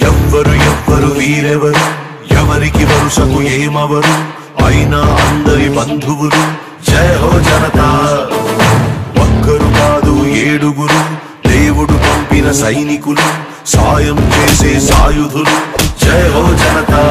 ఎవ్వరు వీరెవరు ఎవరికి వరుసకు ఏమవరు అయినా అందరి బంధువులు జయ హో జనతా ఒక్కరు కాదు ఏడుగురు దేవుడు పంపిన సైనికులు సాయం చేసే సాయుధులు జయ హో జనతా